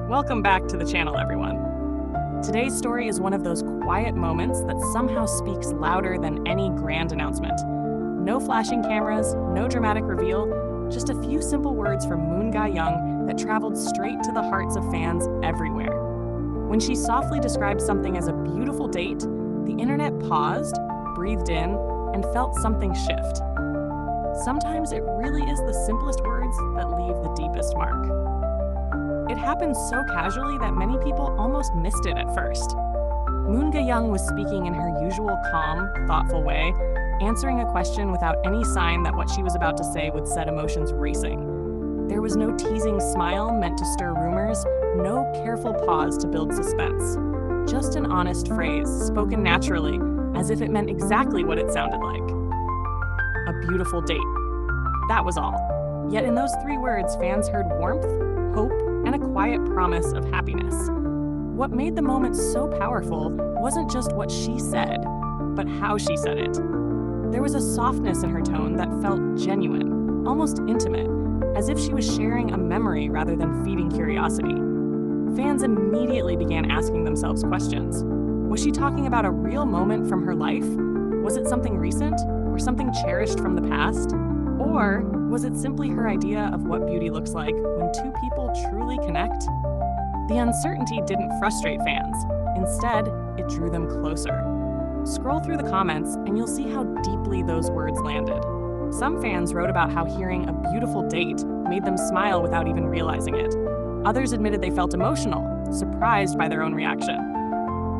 Welcome back to the channel, everyone. Today's story is one of those quiet moments that somehow speaks louder than any grand announcement. No flashing cameras, no dramatic reveal, just a few simple words from Moon Ga-young that traveled straight to the hearts of fans everywhere. When she softly described something as a beautiful date, the internet paused, breathed in, and felt something shift. Sometimes it really is the simplest words that leave the deepest mark. It happened so casually that many people almost missed it at first. Moon Ga-young was speaking in her usual calm, thoughtful way, answering a question without any sign that what she was about to say would set emotions racing. There was no teasing smile meant to stir rumors, no careful pause to build suspense. Just an honest phrase, spoken naturally, as if it meant exactly what it sounded like. A beautiful date. That was all. Yet in those 3 words, fans heard warmth, hope, and a quiet promise of happiness. What made the moment so powerful wasn't just what she said, but how she said it. There was a softness in her tone that felt genuine, almost intimate, as if she was sharing a memory rather than feeding curiosity. Fans immediately began asking themselves questions. Was she talking about a real moment from her life? Was it something recent, or something cherished from the past? Or was it simply her idea of what beauty looks like when 2 people truly connect? The uncertainty didn't frustrate fans. Instead, it drew them closer. Scroll through the comments and you'll see how deeply those words landed. Some fans wrote about how hearing a beautiful date made them smile without even realizing it. Others admitted they felt emotional, surprised by their own reaction.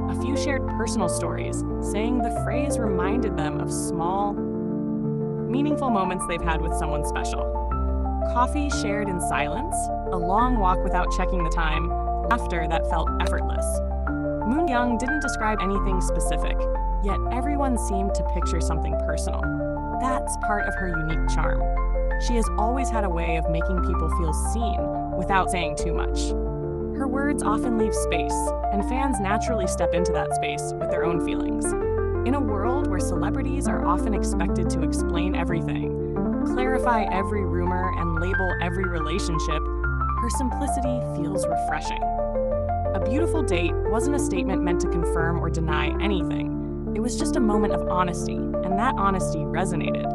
A few shared personal stories, saying the phrase reminded them of small, meaningful moments they've had with someone special. Coffee shared in silence, a long walk without checking the time, laughter that felt effortless. Moon Young didn't describe anything specific, yet everyone seemed to picture something personal. That's part of her unique charm. She has always had a way of making people feel seen without saying too much. Her words often leave space, and fans naturally step into that space with their own feelings. In a world where celebrities are often expected to explain everything, clarify every rumor, and label every relationship, her simplicity feels refreshing. A beautiful date wasn't a statement meant to confirm or deny anything. It was just a moment of honesty, and that honesty resonated.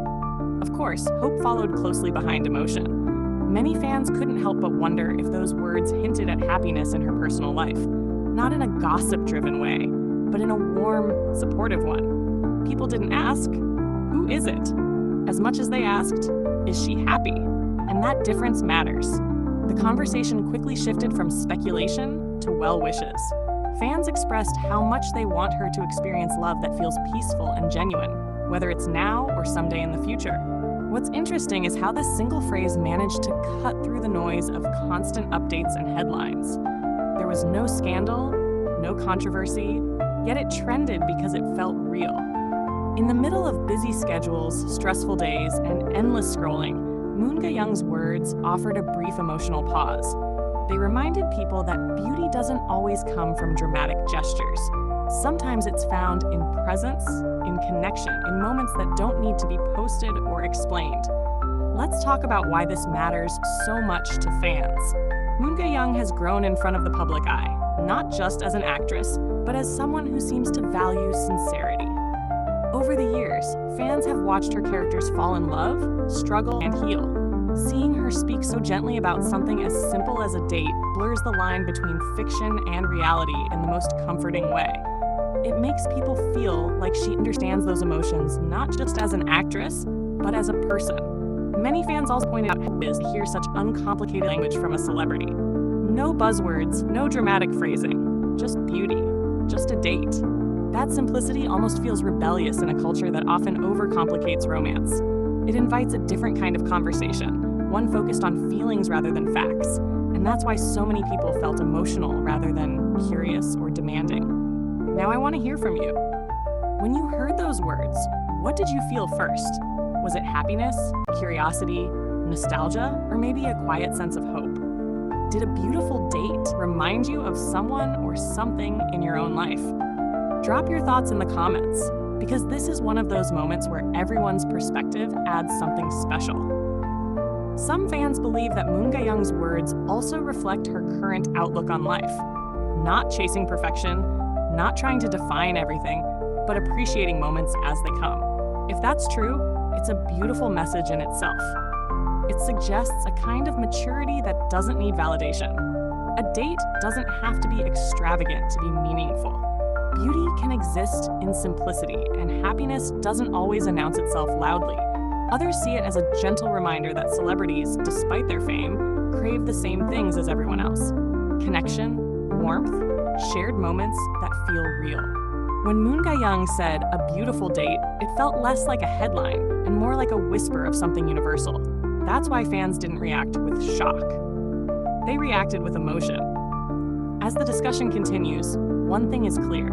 Of course, hope followed closely behind emotion. Many fans couldn't help but wonder if those words hinted at happiness in her personal life, not in a gossip-driven way, but in a warm, supportive one. People didn't ask, who is it? As much as they asked, is she happy? And that difference matters. The conversation quickly shifted from speculation to well wishes. Fans expressed how much they want her to experience love that feels peaceful and genuine, whether it's now or someday in the future. What's interesting is how this single phrase managed to cut through the noise of constant updates and headlines. There was no scandal, no controversy, yet it trended because it felt real. In the middle of busy schedules, stressful days, and endless scrolling, Moon Ga-young's words offered a brief emotional pause. They reminded people that beauty doesn't always come from dramatic gestures. Sometimes it's found in presence, in connection, in moments that don't need to be posted or explained. Let's talk about why this matters so much to fans. Moon Ga-young has grown in front of the public eye, not just as an actress, but as someone who seems to value sincerity. Over the years, fans have watched her characters fall in love, struggle, and heal. Seeing her speak so gently about something as simple as a date blurs the line between fiction and reality in the most comforting way. It makes people feel like she understands those emotions not just as an actress, but as a person. Many fans also pointed out how it is to hear such uncomplicated language from a celebrity. No buzzwords, no dramatic phrasing, just beauty, just a date. That simplicity almost feels rebellious in a culture that often overcomplicates romance. It invites a different kind of conversation, one focused on feelings rather than facts, and that's why so many people felt emotional rather than curious or demanding. Now I want to hear from you. When you heard those words, what did you feel first? Was it happiness, curiosity, nostalgia, or maybe a quiet sense of hope? Did a beautiful date remind you of someone or something in your own life? Drop your thoughts in the comments, because this is one of those moments where everyone's perspective adds something special. Some fans believe that Moon Ga-young's words also reflect her current outlook on life. Not chasing perfection, not trying to define everything, but appreciating moments as they come. If that's true, it's a beautiful message in itself. It suggests a kind of maturity that doesn't need validation. A date doesn't have to be extravagant to be meaningful. Beauty can exist in simplicity, and happiness doesn't always announce itself loudly. Others see it as a gentle reminder that celebrities, despite their fame, crave the same things as everyone else: connection, warmth, shared moments that feel real. When Moon Ga-young said "a beautiful date," it felt less like a headline and more like a whisper of something universal. That's why fans didn't react with shock. They reacted with emotion. As the discussion continues, one thing is clear.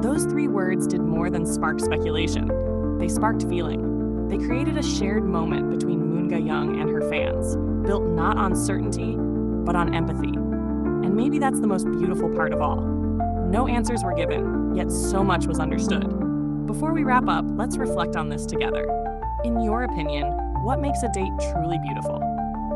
Those 3 words did more than spark speculation. They sparked feeling. They created a shared moment between Moon Ga-young and her fans, built not on certainty, but on empathy. And maybe that's the most beautiful part of all. No answers were given, yet so much was understood. Before we wrap up, let's reflect on this together. In your opinion, what makes a date truly beautiful?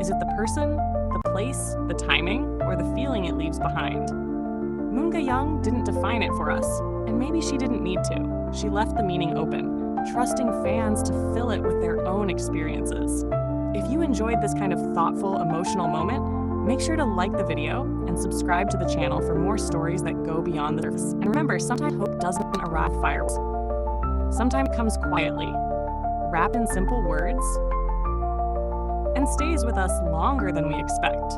Is it the person, the place, the timing, or the feeling it leaves behind? Moon Ga-young didn't define it for us, and maybe she didn't need to. She left the meaning open, trusting fans to fill it with their own experiences. If you enjoyed this kind of thoughtful, emotional moment, make sure to like the video and subscribe to the channel for more stories that go beyond the surface. And remember, sometimes hope doesn't arrive fireworks. Sometimes it comes quietly, wrapped in simple words, and stays with us longer than we expect.